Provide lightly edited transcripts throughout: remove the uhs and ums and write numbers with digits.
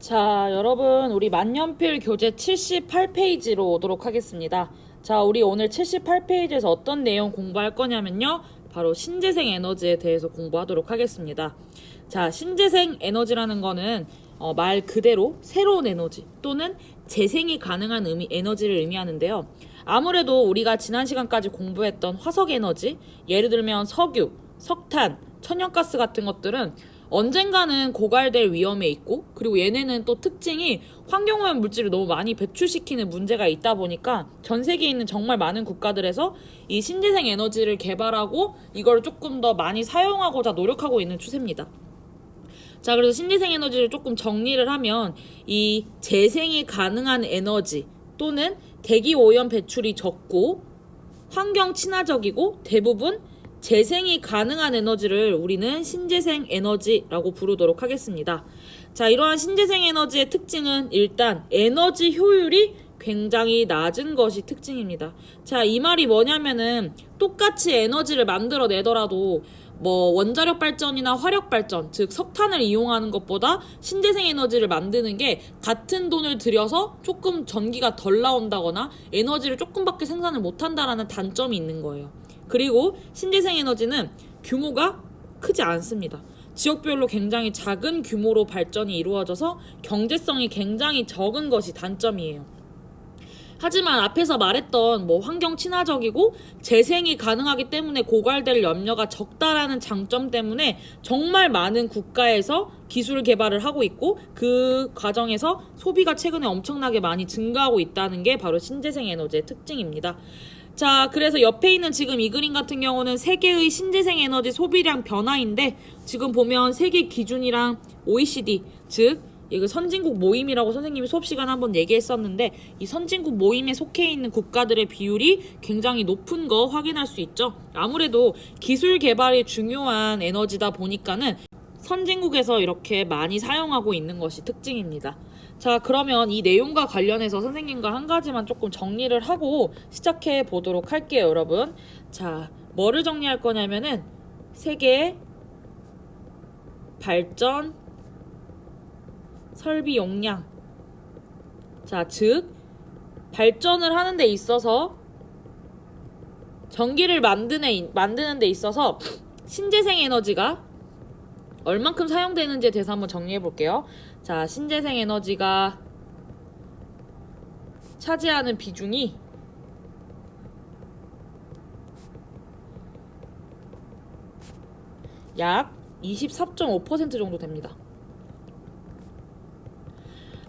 자, 여러분, 우리 만년필 교재 78페이지로 오도록 하겠습니다. 자, 우리 오늘 78페이지에서 어떤 내용 공부할 거냐면요. 바로 신재생 에너지에 대해서 공부하도록 하겠습니다. 자, 신재생 에너지라는 거는 말 그대로 새로운 에너지 또는 재생이 가능한 에너지를 의미하는데요. 아무래도 우리가 지난 시간까지 공부했던 화석 에너지, 예를 들면 석유, 석탄, 천연가스 같은 것들은 언젠가는 고갈될 위험에 있고, 그리고 얘네는 또 특징이 환경오염 물질을 너무 많이 배출시키는 문제가 있다 보니까 전 세계에 있는 정말 많은 국가들에서 이 신재생 에너지를 개발하고 이걸 조금 더 많이 사용하고자 노력하고 있는 추세입니다. 자, 그래서 신재생 에너지를 조금 정리를 하면 이 재생이 가능한 에너지 또는 대기 오염 배출이 적고 환경 친화적이고 대부분 재생이 가능한 에너지를 우리는 신재생 에너지라고 부르도록 하겠습니다. 자, 이러한 신재생 에너지의 특징은 일단 에너지 효율이 굉장히 낮은 것이 특징입니다. 자, 이 말이 뭐냐면은 똑같이 에너지를 만들어내더라도 원자력 발전이나 화력 발전, 즉 석탄을 이용하는 것보다 신재생 에너지를 만드는 게 같은 돈을 들여서 조금 전기가 덜 나온다거나 에너지를 조금밖에 생산을 못한다라는 단점이 있는 거예요. 그리고 신재생 에너지는 규모가 크지 않습니다. 지역별로 굉장히 작은 규모로 발전이 이루어져서 경제성이 굉장히 적은 것이 단점이에요. 하지만 앞에서 말했던 환경 친화적이고 재생이 가능하기 때문에 고갈될 염려가 적다라는 장점 때문에 정말 많은 국가에서 기술 개발을 하고 있고 그 과정에서 소비가 최근에 엄청나게 많이 증가하고 있다는 게 바로 신재생 에너지의 특징입니다. 자, 그래서 옆에 있는 지금 이 그림 같은 경우는 세계의 신재생 에너지 소비량 변화인데 지금 보면 세계 기준이랑 OECD, 즉 이거 선진국 모임이라고 선생님이 수업 시간에 한번 얘기했었는데 이 선진국 모임에 속해 있는 국가들의 비율이 굉장히 높은 거 확인할 수 있죠. 아무래도 기술 개발이 중요한 에너지다 보니까는 선진국에서 이렇게 많이 사용하고 있는 것이 특징입니다. 자, 그러면 이 내용과 관련해서 선생님과 한 가지만 조금 정리를 하고 시작해 보도록 할게요, 여러분. 자, 뭐를 정리할 거냐면은 세계 발전 설비 용량. 자, 즉 발전을 하는 데 있어서 전기를 만드는 데 있어서 신재생 에너지가 얼만큼 사용되는지에 대해서 한번 정리해 볼게요. 자, 신재생 에너지가 차지하는 비중이 약 24.5% 정도 됩니다.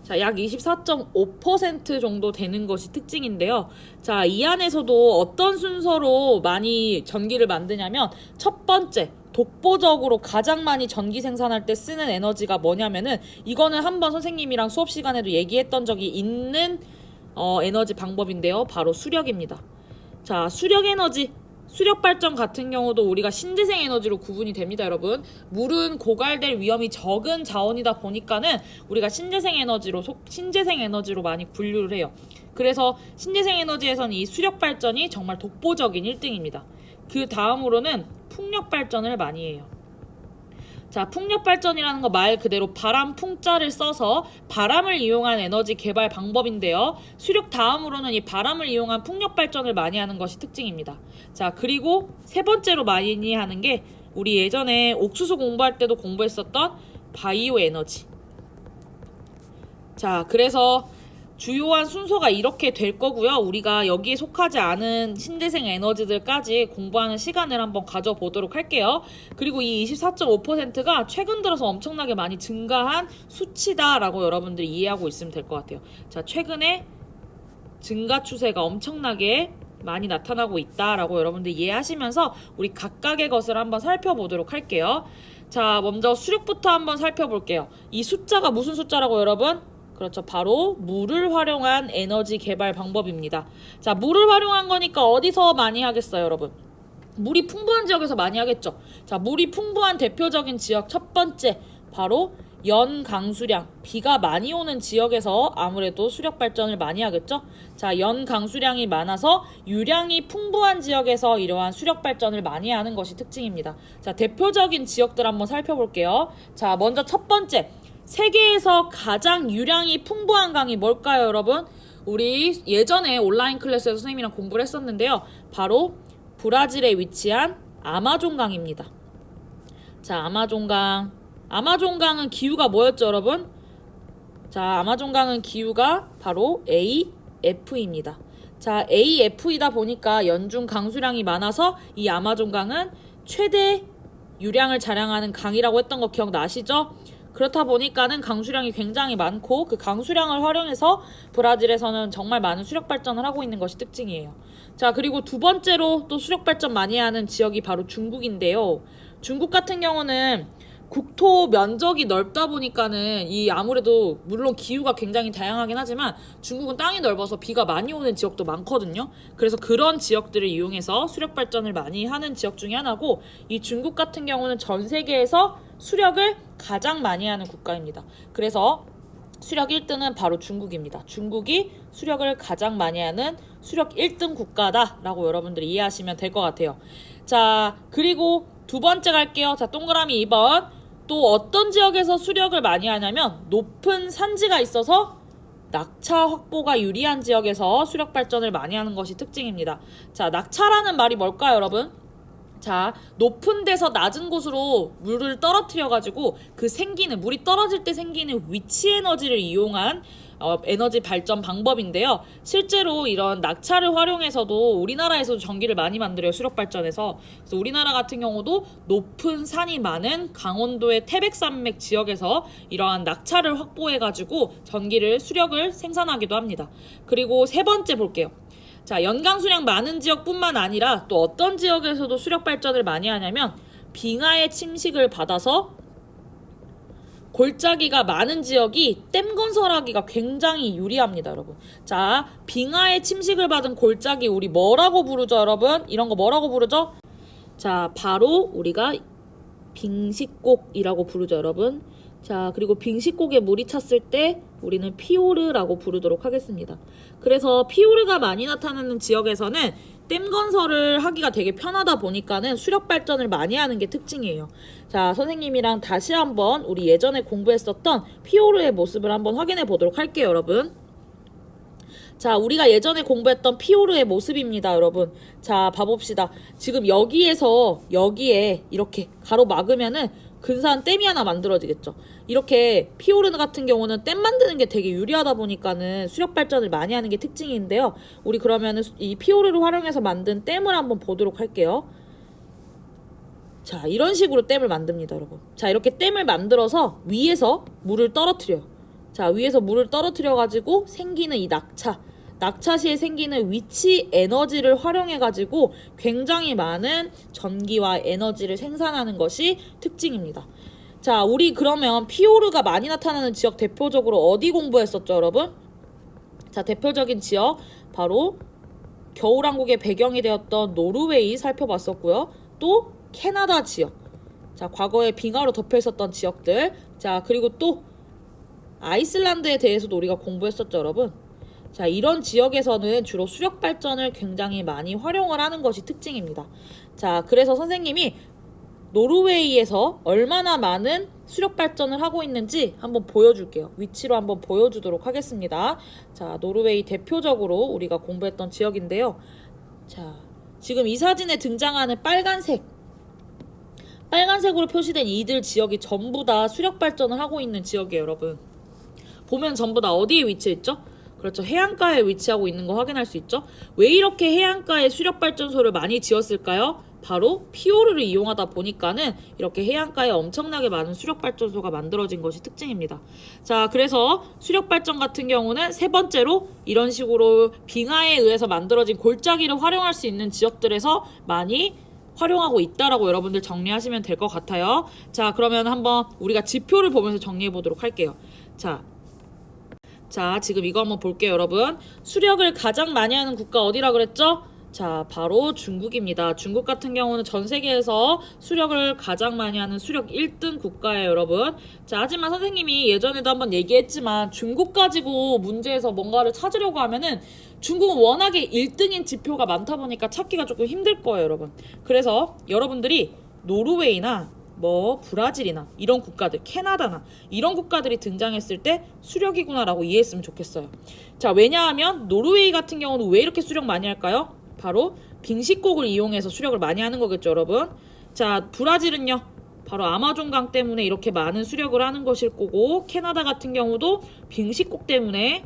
자, 약 24.5% 정도 되는 것이 특징인데요. 자, 이 안에서도 어떤 순서로 많이 전기를 만드냐면 첫 번째, 독보적으로 가장 많이 전기 생산할 때 쓰는 에너지가 뭐냐면은 이거는 한번 선생님이랑 수업 시간에도 얘기했던 적이 있는 에너지 방법인데요. 바로 수력입니다. 자, 수력 에너지, 수력 발전 같은 경우도 우리가 신재생 에너지로 구분이 됩니다, 여러분. 물은 고갈될 위험이 적은 자원이다 보니까는 우리가 신재생 에너지로 많이 분류를 해요. 그래서 신재생 에너지에서는 이 수력 발전이 정말 독보적인 1등입니다. 그 다음으로는 풍력 발전을 많이 해요. 자, 풍력 발전이라는 거 말 그대로 바람 풍자를 써서 바람을 이용한 에너지 개발 방법인데요. 수력 다음으로는 이 바람을 이용한 풍력 발전을 많이 하는 것이 특징입니다. 자, 그리고 세 번째로 많이 하는 게 우리 예전에 옥수수 공부할 때도 공부했었던 바이오 에너지. 자, 그래서 주요한 순서가 이렇게 될 거고요. 우리가 여기에 속하지 않은 신재생 에너지들까지 공부하는 시간을 한번 가져보도록 할게요. 그리고 이 24.5%가 최근 들어서 엄청나게 많이 증가한 수치다라고 여러분들이 이해하고 있으면 될 것 같아요. 자, 최근에 증가 추세가 엄청나게 많이 나타나고 있다라고 여러분들 이해하시면서 우리 각각의 것을 한번 살펴보도록 할게요. 자, 먼저 수력부터 한번 살펴볼게요. 이 숫자가 무슨 숫자라고 여러분? 그렇죠. 바로 물을 활용한 에너지 개발 방법입니다. 자, 물을 활용한 거니까 어디서 많이 하겠어요, 여러분? 물이 풍부한 지역에서 많이 하겠죠. 자, 물이 풍부한 대표적인 지역 첫 번째, 바로 연강수량, 비가 많이 오는 지역에서 아무래도 수력 발전을 많이 하겠죠. 자, 연강수량이 많아서 유량이 풍부한 지역에서 이러한 수력 발전을 많이 하는 것이 특징입니다. 자, 대표적인 지역들 한번 살펴볼게요. 자, 먼저 첫 번째, 세계에서 가장 유량이 풍부한 강이 뭘까요, 여러분? 우리 예전에 온라인 클래스에서 선생님이랑 공부를 했었는데요. 바로 브라질에 위치한 아마존강입니다. 자, 아마존강. 아마존강은 기후가 뭐였죠, 여러분? 자, 아마존강은 기후가 바로 AF입니다. 자, AF이다 보니까 연중 강수량이 많아서 이 아마존강은 최대 유량을 자랑하는 강이라고 했던 거 기억나시죠? 그렇다 보니까는 강수량이 굉장히 많고 그 강수량을 활용해서 브라질에서는 정말 많은 수력 발전을 하고 있는 것이 특징이에요. 자, 그리고 두 번째로 또 수력 발전 많이 하는 지역이 바로 중국인데요. 중국 같은 경우는 국토 면적이 넓다 보니까는 이 아무래도 물론 기후가 굉장히 다양하긴 하지만 중국은 땅이 넓어서 비가 많이 오는 지역도 많거든요. 그래서 그런 지역들을 이용해서 수력 발전을 많이 하는 지역 중에 하나고, 이 중국 같은 경우는 전 세계에서 수력을 가장 많이 하는 국가입니다. 그래서 수력 1등은 바로 중국입니다. 중국이 수력을 가장 많이 하는 수력 1등 국가다라고 여러분들이 이해하시면 될 것 같아요. 자, 그리고 두 번째 갈게요. 자, 동그라미 2번. 또 어떤 지역에서 수력을 많이 하냐면 높은 산지가 있어서 낙차 확보가 유리한 지역에서 수력 발전을 많이 하는 것이 특징입니다. 자, 낙차라는 말이 뭘까요, 여러분? 자, 높은 데서 낮은 곳으로 물을 떨어뜨려 가지고 그 생기는, 물이 떨어질 때 생기는 위치 에너지를 이용한 에너지 발전 방법인데요. 실제로 이런 낙차를 활용해서도 우리나라에서도 전기를 많이 만들어요, 수력 발전에서. 그래서 우리나라 같은 경우도 높은 산이 많은 강원도의 태백산맥 지역에서 이러한 낙차를 확보해 가지고 전기를, 수력을 생산하기도 합니다. 그리고 세 번째 볼게요. 자, 연강 수량 많은 지역뿐만 아니라 또 어떤 지역에서도 수력 발전을 많이 하냐면 빙하의 침식을 받아서 골짜기가 많은 지역이 댐 건설하기가 굉장히 유리합니다, 여러분. 자, 빙하의 침식을 받은 골짜기 우리 뭐라고 부르죠, 여러분? 이런 거 뭐라고 부르죠? 자, 바로 우리가 빙식곡이라고 부르죠, 여러분. 자, 그리고 빙식곡에 물이 찼을 때 우리는 피오르라고 부르도록 하겠습니다. 그래서 피오르가 많이 나타나는 지역에서는 댐 건설을 하기가 되게 편하다 보니까는 수력 발전을 많이 하는 게 특징이에요. 자, 선생님이랑 다시 한번 우리 예전에 공부했었던 피오르의 모습을 한번 확인해 보도록 할게요, 여러분. 자, 우리가 예전에 공부했던 피오르의 모습입니다, 여러분. 자, 봐봅시다. 지금 여기에 이렇게 가로막으면은 근사한 댐이 하나 만들어지겠죠. 이렇게 피오르 같은 경우는 댐 만드는 게 되게 유리하다 보니까는 수력 발전을 많이 하는 게 특징인데요. 우리 그러면은 이 피오르를 활용해서 만든 댐을 한번 보도록 할게요. 자, 이런 식으로 댐을 만듭니다, 여러분. 자, 이렇게 댐을 만들어서 위에서 물을 떨어뜨려요. 자, 위에서 물을 떨어뜨려 가지고 생기는 이 낙차 시에 생기는 위치 에너지를 활용해 가지고 굉장히 많은 전기와 에너지를 생산하는 것이 특징입니다. 자, 우리 그러면 피오르가 많이 나타나는 지역 대표적으로 어디 공부했었죠, 여러분? 자, 대표적인 지역 바로 겨울왕국의 배경이 되었던 노르웨이 살펴봤었고요. 또 캐나다 지역. 자, 과거에 빙하로 덮여 있었던 지역들. 자, 그리고 또 아이슬란드에 대해서도 우리가 공부했었죠, 여러분. 자, 이런 지역에서는 주로 수력 발전을 굉장히 많이 활용을 하는 것이 특징입니다. 자, 그래서 선생님이 노르웨이에서 얼마나 많은 수력 발전을 하고 있는지 한번 보여줄게요. 위치로 한번 보여주도록 하겠습니다. 자, 노르웨이 대표적으로 우리가 공부했던 지역인데요. 자, 지금 이 사진에 등장하는 빨간색으로 표시된 이들 지역이 전부 다 수력 발전을 하고 있는 지역이에요, 여러분. 보면 전부 다 어디에 위치해 있죠? 그렇죠. 해안가에 위치하고 있는 거 확인할 수 있죠. 왜 이렇게 해안가에 수력발전소를 많이 지었을까요? 바로 피오르를 이용하다 보니까는 이렇게 해안가에 엄청나게 많은 수력발전소가 만들어진 것이 특징입니다. 자, 그래서 수력발전 같은 경우는 세 번째로 이런 식으로 빙하에 의해서 만들어진 골짜기를 활용할 수 있는 지역들에서 많이 활용하고 있다라고 여러분들 정리하시면 될 것 같아요. 자, 그러면 한번 우리가 지표를 보면서 정리해 보도록 할게요. 자, 지금 이거 한번 볼게요, 여러분. 수력을 가장 많이 하는 국가 어디라 그랬죠? 자, 바로 중국입니다. 중국 같은 경우는 전 세계에서 수력을 가장 많이 하는 수력 1등 국가예요, 여러분. 자, 하지만 선생님이 예전에도 한번 얘기했지만 중국 가지고 문제에서 뭔가를 찾으려고 하면은 중국은 워낙에 1등인 지표가 많다 보니까 찾기가 조금 힘들 거예요, 여러분. 그래서 여러분들이 노르웨이나 뭐 브라질이나 이런 국가들, 캐나다나 이런 국가들이 등장했을 때 수력이구나라고 이해했으면 좋겠어요. 자, 왜냐하면 노르웨이 같은 경우는 왜 이렇게 수력 많이 할까요? 바로 빙식곡을 이용해서 수력을 많이 하는 거겠죠, 여러분. 자, 브라질은요, 바로 아마존강 때문에 이렇게 많은 수력을 하는 것일 거고, 캐나다 같은 경우도 빙식곡 때문에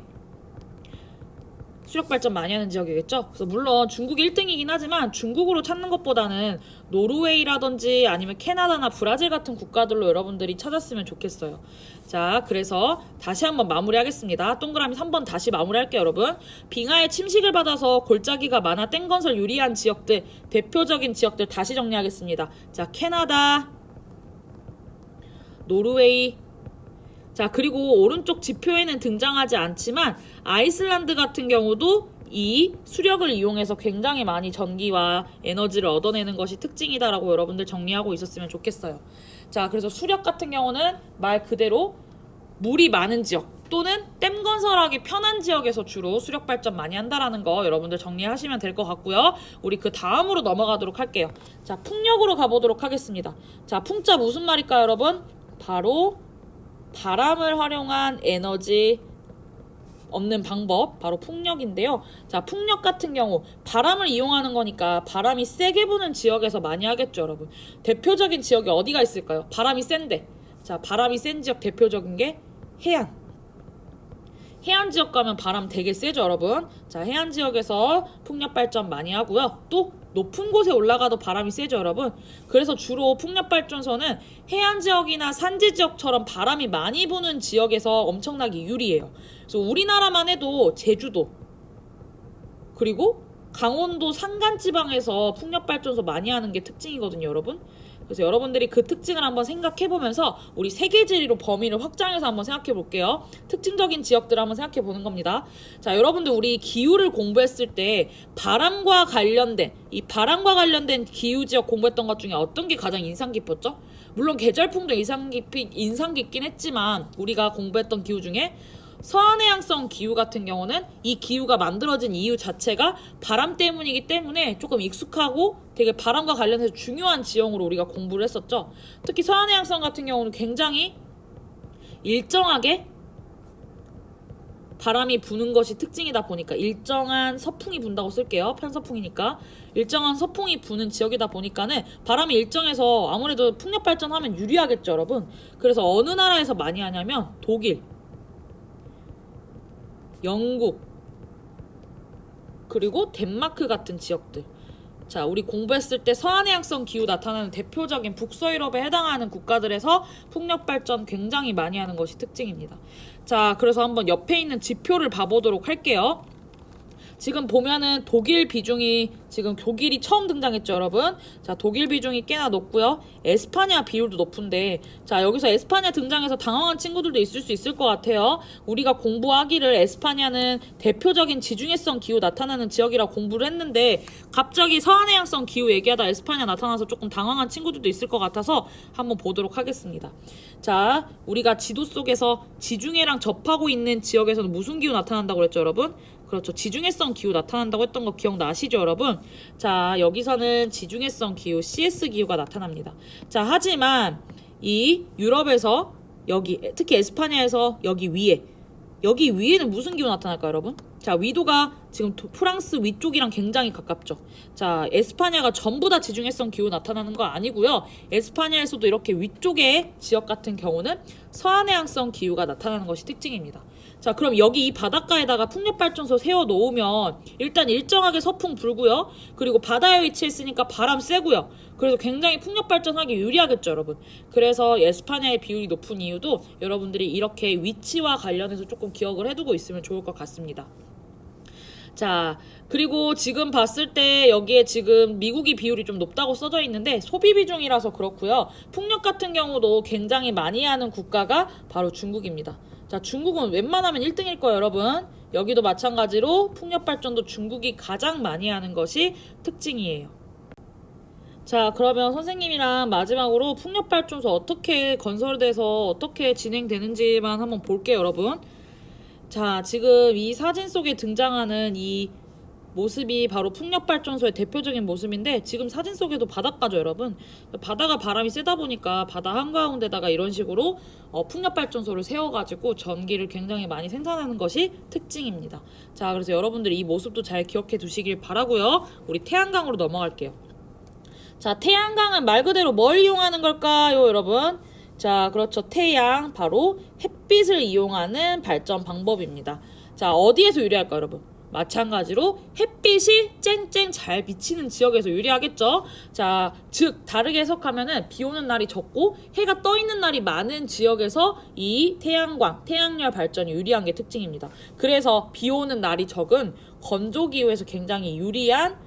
수력 발전 많이 하는 지역이겠죠. 그래서 물론 중국이 1등이긴 하지만 중국으로 찾는 것보다는 노르웨이라든지 아니면 캐나다나 브라질 같은 국가들로 여러분들이 찾았으면 좋겠어요. 자, 그래서 다시 한번 마무리하겠습니다. 동그라미 3번 다시 마무리할게요, 여러분. 빙하의 침식을 받아서 골짜기가 많아 땡건설 유리한 지역들, 대표적인 지역들 다시 정리하겠습니다. 자, 캐나다, 노르웨이, 자, 그리고 오른쪽 지표에는 등장하지 않지만 아이슬란드 같은 경우도 이 수력을 이용해서 굉장히 많이 전기와 에너지를 얻어내는 것이 특징이다라고 여러분들 정리하고 있었으면 좋겠어요. 자, 그래서 수력 같은 경우는 말 그대로 물이 많은 지역 또는 댐 건설하기 편한 지역에서 주로 수력 발전 많이 한다라는 거 여러분들 정리하시면 될 것 같고요. 우리 그 다음으로 넘어가도록 할게요. 자, 풍력으로 가보도록 하겠습니다. 자, 풍자 무슨 말일까요, 여러분? 바로 바람을 활용한 에너지 얻는 방법, 바로 풍력인데요. 자, 풍력 같은 경우 바람을 이용하는 거니까 바람이 세게 부는 지역에서 많이 하겠죠, 여러분. 대표적인 지역이 어디가 있을까요? 바람이 센데. 자, 바람이 센 지역 대표적인 게 해안. 해안 지역 가면 바람 되게 세죠, 여러분. 자, 해안 지역에서 풍력 발전 많이 하고요. 또 높은 곳에 올라가도 바람이 세죠, 여러분. 그래서 주로 풍력 발전소는 해안 지역이나 산지 지역처럼 바람이 많이 부는 지역에서 엄청나게 유리해요. 그래서 우리나라만 해도 제주도 그리고 강원도 산간지방에서 풍력 발전소 많이 하는 게 특징이거든요, 여러분. 그래서 여러분들이 그 특징을 한번 생각해보면서 우리 세계지리로 범위를 확장해서 한번 생각해볼게요. 특징적인 지역들을 한번 생각해보는 겁니다. 자, 여러분들 우리 기후를 공부했을 때 바람과 관련된 기후지역 공부했던 것 중에 어떤 게 가장 인상 깊었죠? 물론 계절풍도 인상 깊긴 했지만 우리가 공부했던 기후 중에 서한해양성 기후 같은 경우는 이 기후가 만들어진 이유 자체가 바람 때문이기 때문에 조금 익숙하고 되게 바람과 관련해서 중요한 지형으로 우리가 공부를 했었죠. 특히 서한해양성 같은 경우는 굉장히 일정하게 바람이 부는 것이 특징이다 보니까 일정한 서풍이 분다고 쓸게요. 편서풍이니까 일정한 서풍이 부는 지역이다 보니까는 바람이 일정해서 아무래도 풍력 발전하면 유리하겠죠, 여러분. 그래서 어느 나라에서 많이 하냐면 독일, 영국, 그리고 덴마크 같은 지역들. 자, 우리 공부했을 때 서한해양성 기후 나타나는 대표적인 북서유럽에 해당하는 국가들에서 풍력 발전 굉장히 많이 하는 것이 특징입니다. 자, 그래서 한번 옆에 있는 지표를 봐보도록 할게요. 지금 보면은 독일 비중이 지금 독일이 처음 등장했죠, 여러분. 자, 독일 비중이 꽤나 높고요. 에스파냐 비율도 높은데, 자, 여기서 에스파냐 등장해서 당황한 친구들도 있을 수 있을 것 같아요. 우리가 공부하기를 에스파냐는 대표적인 지중해성 기후 나타나는 지역이라 공부를 했는데 갑자기 서한해양성 기후 얘기하다 에스파냐 나타나서 조금 당황한 친구들도 있을 것 같아서 한번 보도록 하겠습니다. 자, 우리가 지도 속에서 지중해랑 접하고 있는 지역에서는 무슨 기후 나타난다고 그랬죠, 여러분? 그렇죠. 지중해성 기후 나타난다고 했던 거 기억나시죠, 여러분? 자, 여기서는 지중해성 기후, CS 기후가 나타납니다. 자, 하지만 이 유럽에서 여기, 특히 에스파냐에서 여기 위에는 무슨 기후 나타날까요, 여러분? 자, 위도가 지금 프랑스 위쪽이랑 굉장히 가깝죠. 자, 에스파냐가 전부 다 지중해성 기후 나타나는 거 아니고요. 에스파냐에서도 이렇게 위쪽의 지역 같은 경우는 서한해양성 기후가 나타나는 것이 특징입니다. 자, 그럼 여기 이 바닷가에다가 풍력발전소 세워놓으면 일단 일정하게 서풍 불고요. 그리고 바다에 위치했으니까 바람 세고요. 그래서 굉장히 풍력발전하기 유리하겠죠, 여러분. 그래서 에스파냐의 비율이 높은 이유도 여러분들이 이렇게 위치와 관련해서 조금 기억을 해두고 있으면 좋을 것 같습니다. 자, 그리고 지금 봤을 때 여기에 지금 미국이 비율이 좀 높다고 써져 있는데 소비 비중이라서 그렇고요. 풍력 같은 경우도 굉장히 많이 하는 국가가 바로 중국입니다. 자, 중국은 웬만하면 1등일 거예요, 여러분. 여기도 마찬가지로 풍력 발전도 중국이 가장 많이 하는 것이 특징이에요. 자, 그러면 선생님이랑 마지막으로 풍력 발전소 어떻게 건설돼서 어떻게 진행되는지만 한번 볼게요, 여러분. 자, 지금 이 사진 속에 등장하는 이 모습이 바로 풍력발전소의 대표적인 모습인데 지금 사진 속에도 바닷가죠 여러분. 바다가 바람이 세다 보니까 바다 한가운데다가 이런 식으로 풍력발전소를 세워가지고 전기를 굉장히 많이 생산하는 것이 특징입니다. 자, 그래서 여러분들이 이 모습도 잘 기억해 두시길 바라고요. 우리 태양광으로 넘어갈게요. 자, 태양광은 말 그대로 뭘 이용하는 걸까요 여러분? 자, 그렇죠. 태양, 바로 햇빛을 이용하는 발전 방법입니다. 자, 어디에서 유리할까 여러분? 마찬가지로 햇빛이 쨍쨍 잘 비치는 지역에서 유리하겠죠. 자, 즉 다르게 해석하면은 비 오는 날이 적고 해가 떠 있는 날이 많은 지역에서 이 태양광, 태양열 발전이 유리한 게 특징입니다. 그래서 비 오는 날이 적은 건조기후에서 굉장히 유리한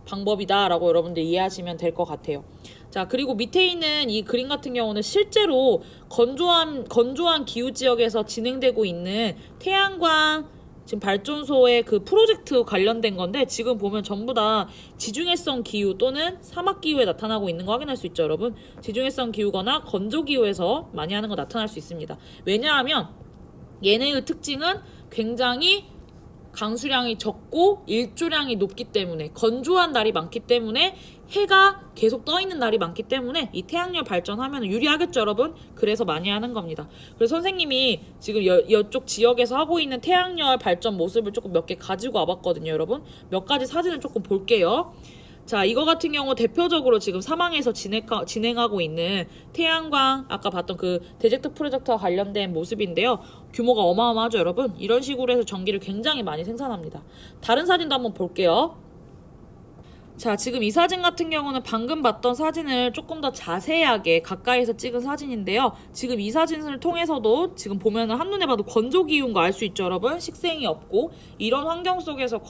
방법이다라고 여러분들 이해하시면 될 것 같아요. 자, 그리고 밑에 있는 이 그림 같은 경우는 실제로 건조한 기후 지역에서 진행되고 있는 태양광 지금 발전소의 그 프로젝트 관련된 건데 지금 보면 전부 다 지중해성 기후 또는 사막 기후에 나타나고 있는 거 확인할 수 있죠 여러분. 지중해성 기후거나 건조 기후에서 많이 하는 거 나타날 수 있습니다. 왜냐하면 얘네의 특징은 굉장히 강수량이 적고 일조량이 높기 때문에, 건조한 날이 많기 때문에, 해가 계속 떠 있는 날이 많기 때문에 이 태양열 발전하면 유리하겠죠 여러분. 그래서 많이 하는 겁니다. 그래서 선생님이 지금 이쪽 지역에서 하고 있는 태양열 발전 모습을 조금 몇 개 가지고 와봤거든요 여러분. 몇 가지 사진을 조금 볼게요. 자, 이거 같은 경우 대표적으로 지금 사망에서 진행하고 있는 태양광, 아까 봤던 그 데젝트 프로젝트와 관련된 모습인데요. 규모가 어마어마하죠 여러분. 이런 식으로 해서 전기를 굉장히 많이 생산합니다. 다른 사진도 한번 볼게요. 자, 지금 이 사진 같은 경우는 방금 봤던 사진을 조금 더 자세하게 가까이서 찍은 사진인데요. 지금 이 사진을 통해서도 지금 보면은 한눈에 봐도 건조기후인 거 알 수 있죠 여러분. 식생이 없고 이런 환경 속에서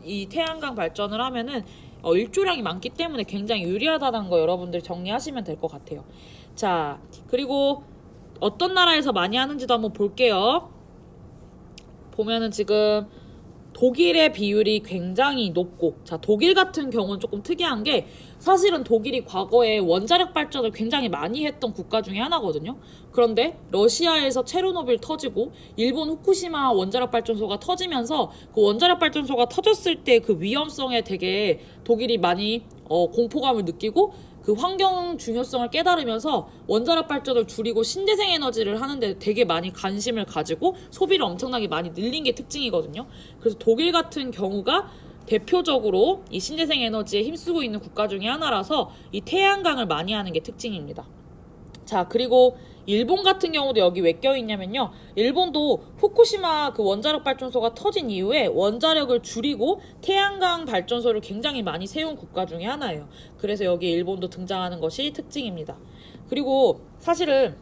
이 태양광 발전을 하면은 일조량이 많기 때문에 굉장히 유리하다는 거 여러분들 정리하시면 될 것 같아요. 자, 그리고 어떤 나라에서 많이 하는지도 한번 볼게요. 보면은 지금 독일의 비율이 굉장히 높고, 자, 독일 같은 경우는 조금 특이한 게 사실은 독일이 과거에 원자력 발전을 굉장히 많이 했던 국가 중에 하나거든요. 그런데 러시아에서 체르노빌 터지고 일본 후쿠시마 원자력 발전소가 터지면서 그 원자력 발전소가 터졌을 때 그 위험성에 되게 독일이 많이 공포감을 느끼고 그 환경 중요성을 깨달으면서 원자력 발전을 줄이고 신재생 에너지를 하는데 되게 많이 관심을 가지고 소비를 엄청나게 많이 늘린 게 특징이거든요. 그래서 독일 같은 경우가 대표적으로 이 신재생 에너지에 힘쓰고 있는 국가 중에 하나라서 이 태양광을 많이 하는 게 특징입니다. 자, 그리고 일본 같은 경우도 여기 왜 껴있냐면요. 일본도 후쿠시마 그 원자력 발전소가 터진 이후에 원자력을 줄이고 태양광 발전소를 굉장히 많이 세운 국가 중에 하나예요. 그래서 여기 일본도 등장하는 것이 특징입니다. 그리고 사실은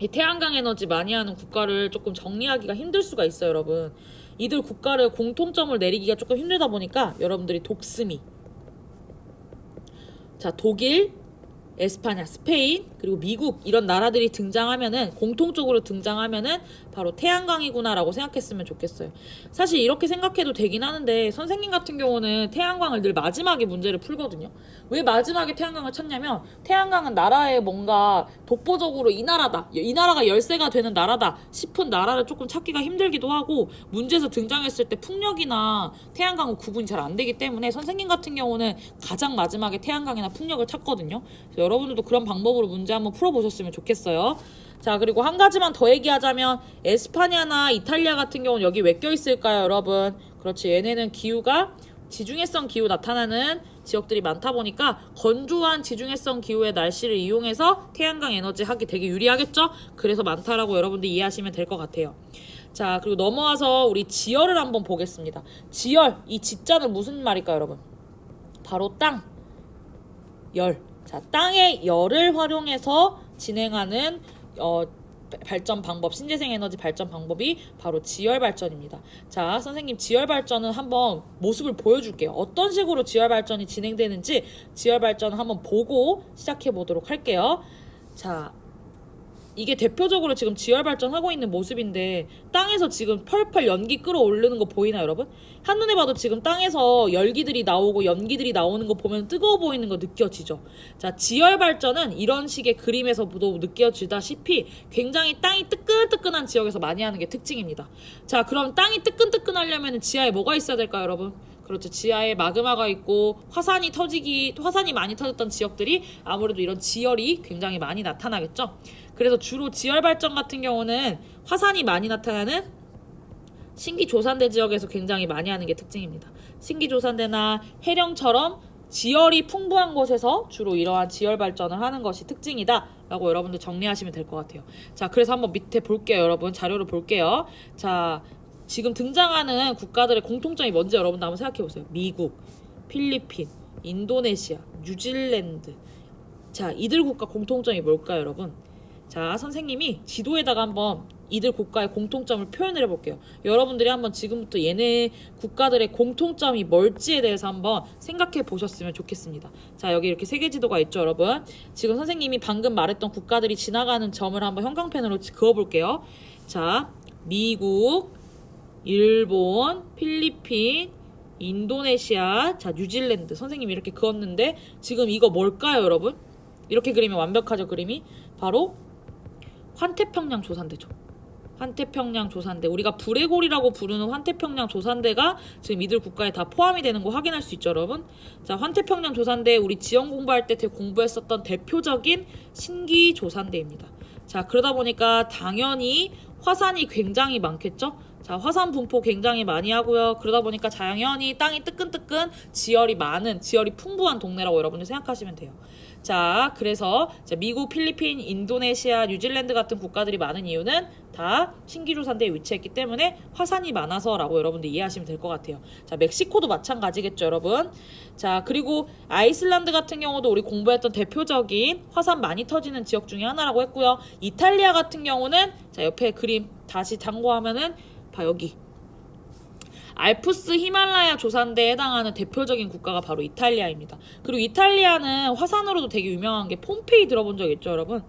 이 태양광 에너지 많이 하는 국가를 조금 정리하기가 힘들 수가 있어요 여러분. 이들 국가를 공통점을 내리기가 조금 힘들다 보니까 여러분들이 독스미, 자, 독일, 에스파냐, 스페인, 그리고 미국 이런 나라들이 등장하면은 공통적으로 등장하면은 바로 태양광이구나라고 생각했으면 좋겠어요. 사실 이렇게 생각해도 되긴 하는데 선생님 같은 경우는 태양광을 늘 마지막에 문제를 풀거든요. 왜 마지막에 태양광을 찾냐면 태양광은 나라에 뭔가 독보적으로 이 나라다, 이 나라가 열세가 되는 나라다 싶은 나라를 조금 찾기가 힘들기도 하고 문제에서 등장했을 때 풍력이나 태양광은 구분이 잘 안 되기 때문에 선생님 같은 경우는 가장 마지막에 태양광이나 풍력을 찾거든요. 여러분들도 그런 방법으로 문제 한번 풀어보셨으면 좋겠어요. 자, 그리고 한 가지만 더 얘기하자면 에스파냐나 이탈리아 같은 경우는 여기 왜 껴있을까요 여러분? 그렇지, 얘네는 기후가 지중해성 기후 나타나는 지역들이 많다 보니까 건조한 지중해성 기후의 날씨를 이용해서 태양광 에너지 하기 되게 유리하겠죠? 그래서 많다라고 여러분들 이해하시면 될 것 같아요. 자, 그리고 넘어와서 우리 지열을 한번 보겠습니다. 지열, 이 지자는 무슨 말일까요 여러분? 바로 땅, 열. 자, 땅의 열을 활용해서 진행하는 발전 방법, 신재생 에너지 발전 방법이 바로 지열 발전입니다. 자, 선생님 지열 발전은 한번 모습을 보여줄게요. 어떤 식으로 지열 발전이 진행되는지 지열 발전을 한번 보고 시작해 보도록 할게요. 자, 이게 대표적으로 지금 지열 발전하고 있는 모습인데 땅에서 지금 펄펄 연기 끌어오르는 거 보이나요 여러분? 한눈에 봐도 지금 땅에서 열기들이 나오고 연기들이 나오는 거 보면 뜨거워 보이는 거 느껴지죠? 자, 지열 발전은 이런 식의 그림에서도 느껴지다시피 굉장히 땅이 뜨끈뜨끈한 지역에서 많이 하는 게 특징입니다. 자, 그럼 땅이 뜨끈뜨끈하려면 지하에 뭐가 있어야 될까요 여러분? 그렇죠. 지하에 마그마가 있고 화산이 많이 터졌던 지역들이 아무래도 이런 지열이 굉장히 많이 나타나겠죠. 그래서 주로 지열 발전 같은 경우는 화산이 많이 나타나는 신기조산대 지역에서 굉장히 많이 하는 게 특징입니다. 신기조산대나 해령처럼 지열이 풍부한 곳에서 주로 이러한 지열 발전을 하는 것이 특징이다 라고 여러분들 정리하시면 될 것 같아요. 자, 그래서 한번 밑에 볼게요. 여러분 자료를 볼게요. 자, 지금 등장하는 국가들의 공통점이 뭔지 여러분들 한번 생각해 보세요. 미국, 필리핀, 인도네시아, 뉴질랜드. 자, 이들 국가 공통점이 뭘까요, 여러분? 자, 선생님이 지도에다가 한번 이들 국가의 공통점을 표현을 해볼게요. 여러분들이 한번 지금부터 얘네 국가들의 공통점이 뭘지에 대해서 한번 생각해 보셨으면 좋겠습니다. 자, 여기 이렇게 세계 지도가 있죠, 여러분. 지금 선생님이 방금 말했던 국가들이 지나가는 점을 한번 형광펜으로 그어볼게요. 자, 미국, 일본, 필리핀, 인도네시아, 자, 뉴질랜드. 선생님이 이렇게 그었는데 지금 이거 뭘까요, 여러분? 이렇게 그리면 완벽하죠, 그림이? 바로 환태평양 조산대죠. 환태평양 조산대. 우리가 불레골이라고 부르는 환태평양 조산대가 지금 이들 국가에 다 포함이 되는 거 확인할 수 있죠, 여러분. 자, 환태평양 조산대 우리 지형 공부할 때 공부했었던 대표적인 신기 조산대입니다. 자, 그러다 보니까 당연히 화산이 굉장히 많겠죠. 자, 화산 분포 굉장히 많이 하고요. 그러다 보니까 당연히 땅이 뜨끈뜨끈 지열이 풍부한 동네라고 여러분들 생각하시면 돼요. 자, 그래서 미국, 필리핀, 인도네시아, 뉴질랜드 같은 국가들이 많은 이유는 다 신기조산대에 위치했기 때문에 화산이 많아서라고 여러분들 이해하시면 될 것 같아요. 자, 멕시코도 마찬가지겠죠, 여러분. 자, 그리고 아이슬란드 같은 경우도 우리 공부했던 대표적인 화산 많이 터지는 지역 중에 하나라고 했고요. 이탈리아 같은 경우는 자, 옆에 그림 다시 참고하면은 봐, 여기 알프스 히말라야 조산대에 해당하는 대표적인 국가가 바로 이탈리아입니다. 그리고 이탈리아는 화산으로도 되게 유명한 게 폼페이 들어본 적 있죠, 여러분?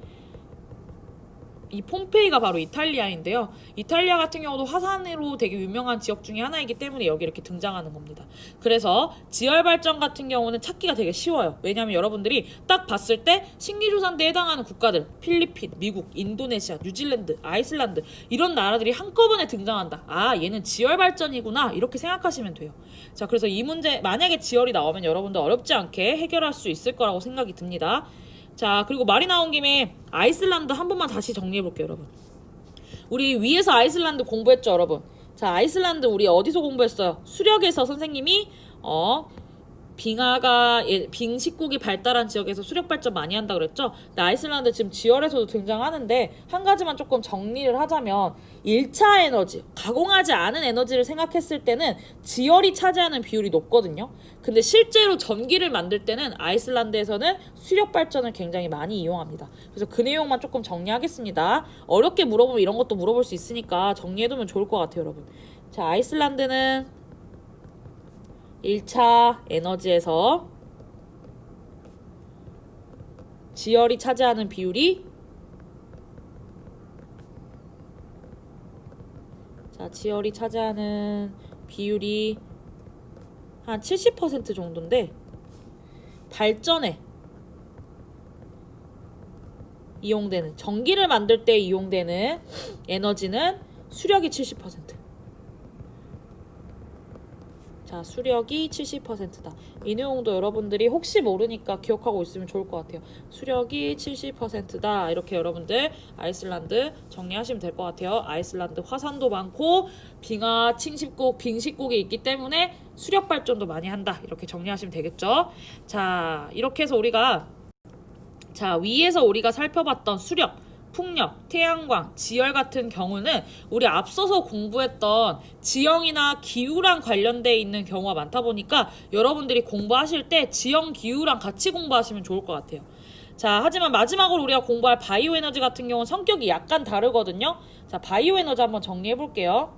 이 폼페이가 바로 이탈리아인데요. 이탈리아 같은 경우도 화산으로 되게 유명한 지역 중에 하나이기 때문에 여기 이렇게 등장하는 겁니다. 그래서 지열 발전 같은 경우는 찾기가 되게 쉬워요. 왜냐하면 여러분들이 딱 봤을 때 신기조산대에 해당하는 국가들, 필리핀, 미국, 인도네시아, 뉴질랜드, 아이슬란드 이런 나라들이 한꺼번에 등장한다. 아, 얘는 지열 발전이구나 이렇게 생각하시면 돼요. 자, 그래서 이 문제 만약에 지열이 나오면 여러분들 어렵지 않게 해결할 수 있을 거라고 생각이 듭니다. 자, 그리고 말이 나온 김에 아이슬란드 한 번만 다시 정리해 볼게요, 여러분. 우리 위에서 아이슬란드 공부했죠, 여러분. 자, 아이슬란드 우리 어디서 공부했어요? 수력에서 선생님이 빙식국이 발달한 지역에서 수력 발전 많이 한다 그랬죠? 근데 아이슬란드 지금 지열에서도 등장하는데 한 가지만 조금 정리를 하자면 1차 에너지, 가공하지 않은 에너지를 생각했을 때는 지열이 차지하는 비율이 높거든요. 근데 실제로 전기를 만들 때는 아이슬란드에서는 수력 발전을 굉장히 많이 이용합니다. 그래서 그 내용만 조금 정리하겠습니다. 어렵게 물어보면 이런 것도 물어볼 수 있으니까 정리해두면 좋을 것 같아요, 여러분. 자, 아이슬란드는 1차 에너지에서 지열이 차지하는 비율이 지열이 차지하는 비율이 한 70% 정도인데 발전에 이용되는 전기를 만들 때 이용되는 에너지는 수력이 70%. 자, 수력이 70%다. 이 내용도 여러분들이 혹시 모르니까 기억하고 있으면 좋을 것 같아요. 수력이 70%다. 이렇게 여러분들 아이슬란드 정리하시면 될 것 같아요. 아이슬란드 화산도 많고 빙식국이 있기 때문에 수력 발전도 많이 한다. 이렇게 정리하시면 되겠죠. 자, 이렇게 해서 위에서 우리가 살펴봤던 수력, 풍력, 태양광, 지열 같은 경우는 우리 앞서서 공부했던 지형이나 기후랑 관련돼 있는 경우가 많다 보니까 여러분들이 공부하실 때 지형, 기후랑 같이 공부하시면 좋을 것 같아요. 자, 하지만 마지막으로 우리가 공부할 바이오 에너지 같은 경우는 성격이 약간 다르거든요. 자, 바이오 에너지 한번 정리해 볼게요.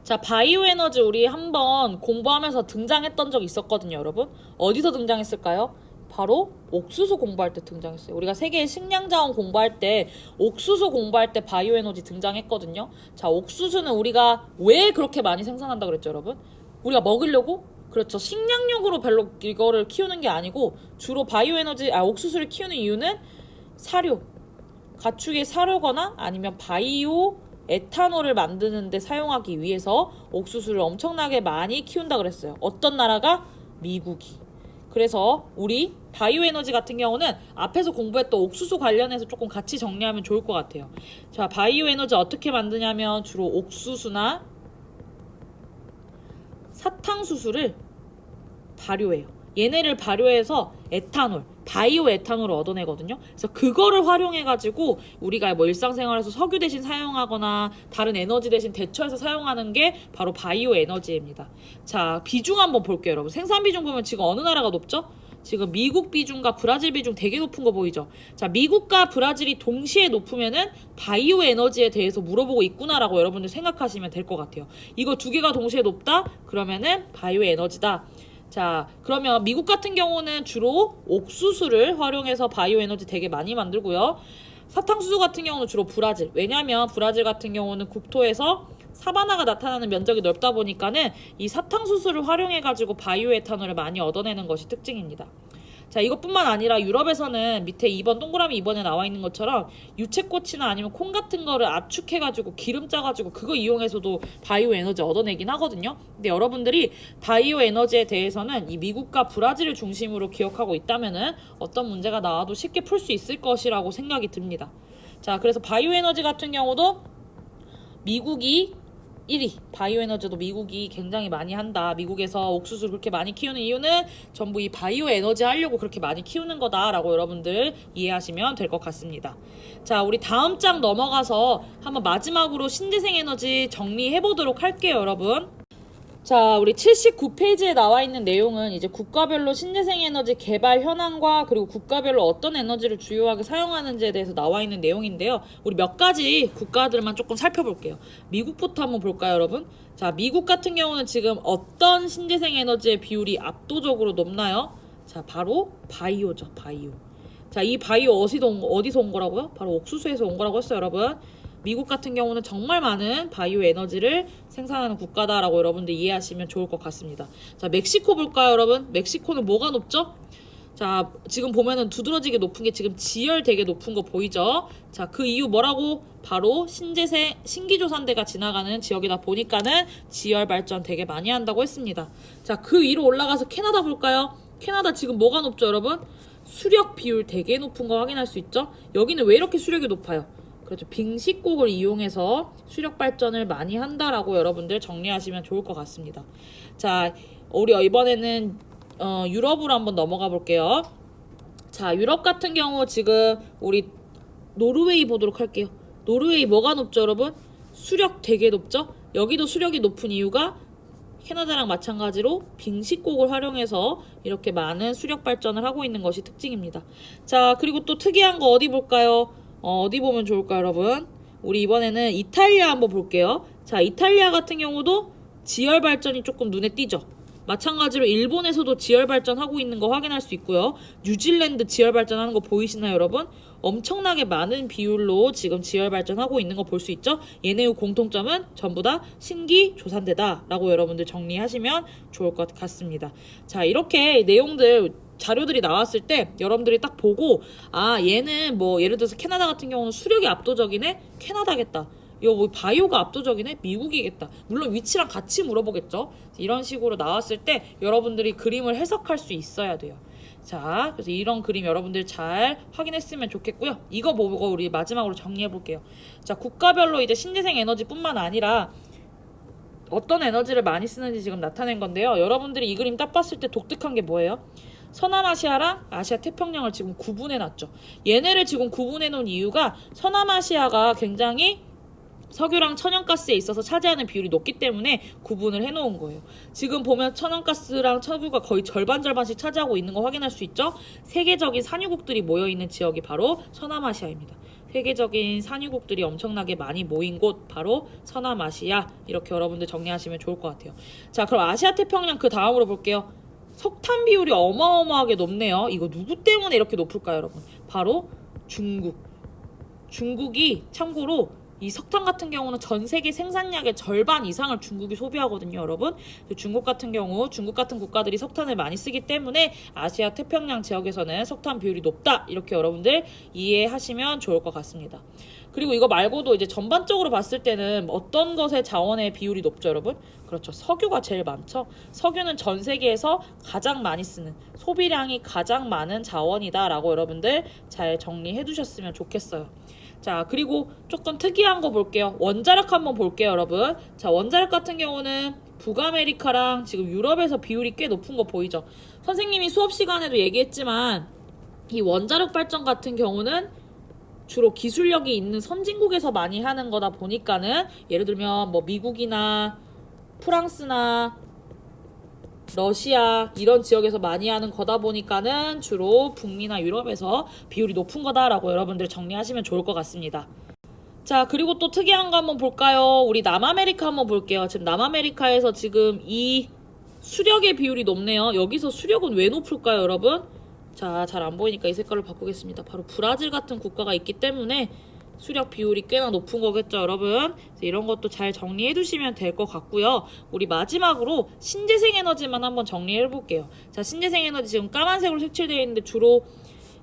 자, 바이오 에너지 우리 한번 공부하면서 등장했던 적 있었거든요, 여러분. 어디서 등장했을까요? 바로 옥수수 공부할 때 등장했어요. 우리가 세계의 식량자원 공부할 때 옥수수 공부할 때 바이오 에너지 등장했거든요. 자, 옥수수는 우리가 왜 그렇게 많이 생산한다 그랬죠, 여러분? 우리가 먹으려고? 그렇죠. 식량용으로 별로 이거를 키우는 게 아니고 주로 옥수수를 키우는 이유는 사료, 가축의 사료거나 아니면 바이오 에탄올을 만드는데 사용하기 위해서 옥수수를 엄청나게 많이 키운다 그랬어요. 어떤 나라가? 미국이. 그래서 우리 바이오에너지 같은 경우는 앞에서 공부했던 옥수수 관련해서 조금 같이 정리하면 좋을 것 같아요. 자, 바이오에너지 어떻게 만드냐면 주로 옥수수나 사탕수수를 발효해요. 얘네를 발효해서 에탄올, 바이오 에탄올을 얻어내거든요. 그래서 그거를 활용해가지고 우리가 뭐 일상생활에서 석유 대신 사용하거나 다른 에너지 대신 대처해서 사용하는 게 바로 바이오 에너지입니다. 자, 비중 한번 볼게요, 여러분. 생산 비중 보면 지금 어느 나라가 높죠? 지금 미국 비중과 브라질 비중 되게 높은 거 보이죠? 자, 미국과 브라질이 동시에 높으면은 바이오 에너지에 대해서 물어보고 있구나라고 여러분들 생각하시면 될 것 같아요. 이거 두 개가 동시에 높다? 그러면은 바이오 에너지다. 자, 그러면 미국 같은 경우는 주로 옥수수를 활용해서 바이오 에너지 되게 많이 만들고요. 사탕수수 같은 경우는 주로 브라질. 왜냐면 브라질 같은 경우는 국토에서 사바나가 나타나는 면적이 넓다 보니까는 이 사탕수수를 활용해가지고 바이오 에탄올을 많이 얻어내는 것이 특징입니다. 자, 이것뿐만 아니라 유럽에서는 밑에 2번 동그라미 2번에 나와 있는 것처럼 유채꽃이나 아니면 콩 같은 거를 압축해가지고 기름 짜가지고 그거 이용해서도 바이오 에너지 얻어내긴 하거든요. 근데 여러분들이 바이오 에너지에 대해서는 이 미국과 브라질을 중심으로 기억하고 있다면은 어떤 문제가 나와도 쉽게 풀 수 있을 것이라고 생각이 듭니다. 자, 그래서 바이오 에너지 같은 경우도 미국이 1위. 바이오 에너지도 미국이 굉장히 많이 한다. 미국에서 옥수수를 그렇게 많이 키우는 이유는 전부 이 바이오 에너지 하려고 그렇게 많이 키우는 거다라고 여러분들 이해하시면 될 것 같습니다. 자, 우리 다음 장 넘어가서 한번 마지막으로 신재생 에너지 정리해 보도록 할게요, 여러분. 자, 우리 79페이지에 나와 있는 내용은 이제 국가별로 신재생 에너지 개발 현황과 그리고 국가별로 어떤 에너지를 주요하게 사용하는지에 대해서 나와 있는 내용인데요. 우리 몇 가지 국가들만 조금 살펴볼게요. 미국부터 한번 볼까요, 여러분? 자, 미국 같은 경우는 지금 어떤 신재생 에너지의 비율이 압도적으로 높나요? 자, 바로 바이오죠, 바이오. 자, 이 바이오 어디서 온 거라고요? 바로 옥수수에서 온 거라고 했어요, 여러분. 미국 같은 경우는 정말 많은 바이오 에너지를 생산하는 국가다라고 여러분들 이해하시면 좋을 것 같습니다. 자, 멕시코 볼까요, 여러분? 멕시코는 뭐가 높죠? 자, 지금 보면은 두드러지게 높은 게 지금 지열 되게 높은 거 보이죠? 자, 그 이유 뭐라고? 바로 신기조산대가 지나가는 지역이다 보니까는 지열 발전 되게 많이 한다고 했습니다. 자, 그 위로 올라가서 캐나다 볼까요? 캐나다 지금 뭐가 높죠, 여러분? 수력 비율 되게 높은 거 확인할 수 있죠? 여기는 왜 이렇게 수력이 높아요? 그렇죠. 빙식곡을 이용해서 수력 발전을 많이 한다라고 여러분들 정리하시면 좋을 것 같습니다. 자, 우리 이번에는 유럽으로 한번 넘어가 볼게요. 자, 유럽 같은 경우 지금 우리 노르웨이 보도록 할게요. 노르웨이 뭐가 높죠, 여러분? 수력 되게 높죠? 여기도 수력이 높은 이유가 캐나다랑 마찬가지로 빙식곡을 활용해서 이렇게 많은 수력 발전을 하고 있는 것이 특징입니다. 자, 그리고 또 특이한 거 어디 볼까요? 어디 보면 좋을까요, 여러분? 우리 이번에는 이탈리아 한번 볼게요. 자, 이탈리아 같은 경우도 지열 발전이 조금 눈에 띄죠? 마찬가지로 일본에서도 지열 발전하고 있는 거 확인할 수 있고요. 뉴질랜드 지열 발전하는 거 보이시나요, 여러분? 엄청나게 많은 비율로 지금 지열 발전하고 있는 거 볼 수 있죠? 얘네의 공통점은 전부 다 신기조산대다 라고 여러분들 정리하시면 좋을 것 같습니다. 자, 이렇게 내용들 자료들이 나왔을 때 여러분들이 딱 보고 아, 얘는 뭐 예를 들어서 캐나다 같은 경우는 수력이 압도적이네? 캐나다겠다. 이거 뭐 바이오가 압도적이네? 미국이겠다. 물론 위치랑 같이 물어보겠죠. 이런 식으로 나왔을 때 여러분들이 그림을 해석할 수 있어야 돼요. 자, 그래서 이런 그림 여러분들 잘 확인했으면 좋겠고요. 이거 보고 우리 마지막으로 정리해 볼게요. 자, 국가별로 이제 신재생 에너지뿐만 아니라 어떤 에너지를 많이 쓰는지 지금 나타낸 건데요. 여러분들이 이 그림 딱 봤을 때 독특한 게 뭐예요? 서남아시아랑 아시아 태평양을 지금 구분해 놨죠. 얘네를 지금 구분해 놓은 이유가 서남아시아가 굉장히 석유랑 천연가스에 있어서 차지하는 비율이 높기 때문에 구분을 해놓은 거예요. 지금 보면 천연가스랑 석유가 거의 절반씩 차지하고 있는 거 확인할 수 있죠? 세계적인 산유국들이 모여있는 지역이 바로 서남아시아입니다. 세계적인 산유국들이 엄청나게 많이 모인 곳 바로 서남아시아. 이렇게 여러분들 정리하시면 좋을 것 같아요. 자, 그럼 아시아 태평양 그 다음으로 볼게요. 석탄 비율이 어마어마하게 높네요. 이거 누구 때문에 이렇게 높을까요, 여러분? 바로 중국. 중국이 참고로 이 석탄 같은 경우는 전 세계 생산량의 절반 이상을 중국이 소비하거든요, 여러분. 중국 같은 경우, 중국 같은 국가들이 석탄을 많이 쓰기 때문에 아시아 태평양 지역에서는 석탄 비율이 높다. 이렇게 여러분들 이해하시면 좋을 것 같습니다. 그리고 이거 말고도 이제 전반적으로 봤을 때는 어떤 것의 자원의 비율이 높죠, 여러분? 그렇죠. 석유가 제일 많죠. 석유는 전 세계에서 가장 많이 쓰는, 소비량이 가장 많은 자원이다라고 여러분들 잘 정리해 두셨으면 좋겠어요. 자, 그리고 조금 특이한 거 볼게요. 원자력 한번 볼게요, 여러분. 자, 원자력 같은 경우는 북아메리카랑 지금 유럽에서 비율이 꽤 높은 거 보이죠? 선생님이 수업 시간에도 얘기했지만 이 원자력 발전 같은 경우는 주로 기술력이 있는 선진국에서 많이 하는 거다 보니까는 예를 들면 뭐 미국이나 프랑스나 러시아 이런 지역에서 많이 하는 거다 보니까는 주로 북미나 유럽에서 비율이 높은 거다라고 여러분들 정리하시면 좋을 것 같습니다. 자, 그리고 또 특이한 거 한번 볼까요? 우리 남아메리카 한번 볼게요. 지금 남아메리카에서 지금 이 수력의 비율이 높네요. 여기서 수력은 왜 높을까요, 여러분? 자, 잘 안 보이니까 이 색깔을 바꾸겠습니다. 바로 브라질 같은 국가가 있기 때문에 수력 비율이 꽤나 높은 거겠죠, 여러분. 이런 것도 잘 정리해 두시면 될 것 같고요. 우리 마지막으로 신재생 에너지만 한번 정리해 볼게요. 자, 신재생 에너지 지금 까만색으로 색칠되어 있는데 주로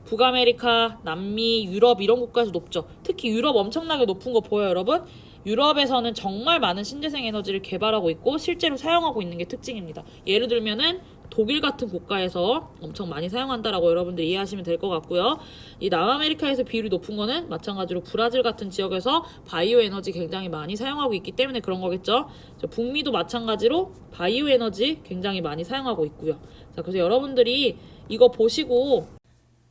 북아메리카, 남미, 유럽 이런 국가에서 높죠. 특히 유럽 엄청나게 높은 거 보여요, 여러분? 유럽에서는 정말 많은 신재생 에너지를 개발하고 있고 실제로 사용하고 있는 게 특징입니다. 예를 들면은 독일 같은 국가에서 엄청 많이 사용한다라고 여러분들 이해하시면 될 것 같고요. 이 남아메리카에서 비율이 높은 거는 마찬가지로 브라질 같은 지역에서 바이오 에너지 굉장히 많이 사용하고 있기 때문에 그런 거겠죠. 북미도 마찬가지로 바이오 에너지 굉장히 많이 사용하고 있고요. 자, 그래서 여러분들이 이거 보시고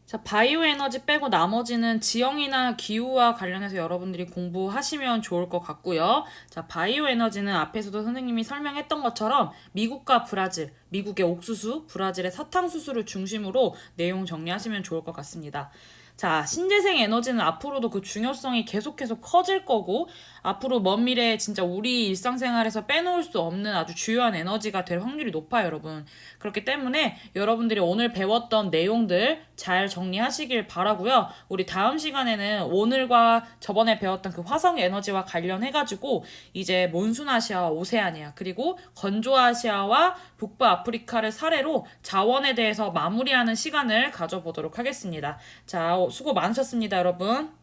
자, 바이오 에너지 빼고 나머지는 지형이나 기후와 관련해서 여러분들이 공부하시면 좋을 것 같고요. 자, 바이오 에너지는 앞에서도 선생님이 설명했던 것처럼 미국과 브라질, 미국의 옥수수, 브라질의 사탕수수를 중심으로 내용 정리하시면 좋을 것 같습니다. 자, 신재생 에너지는 앞으로도 그 중요성이 계속해서 커질 거고 앞으로 먼 미래에 진짜 우리 일상생활에서 빼놓을 수 없는 아주 주요한 에너지가 될 확률이 높아요, 여러분. 그렇기 때문에 여러분들이 오늘 배웠던 내용들 잘 정리하시길 바라고요. 우리 다음 시간에는 오늘과 저번에 배웠던 그 화성 에너지와 관련해가지고 이제 몬순아시아와 오세아니아 그리고 건조아시아와 북부 아프리카를 사례로 자원에 대해서 마무리하는 시간을 가져보도록 하겠습니다. 자, 수고 많으셨습니다, 여러분.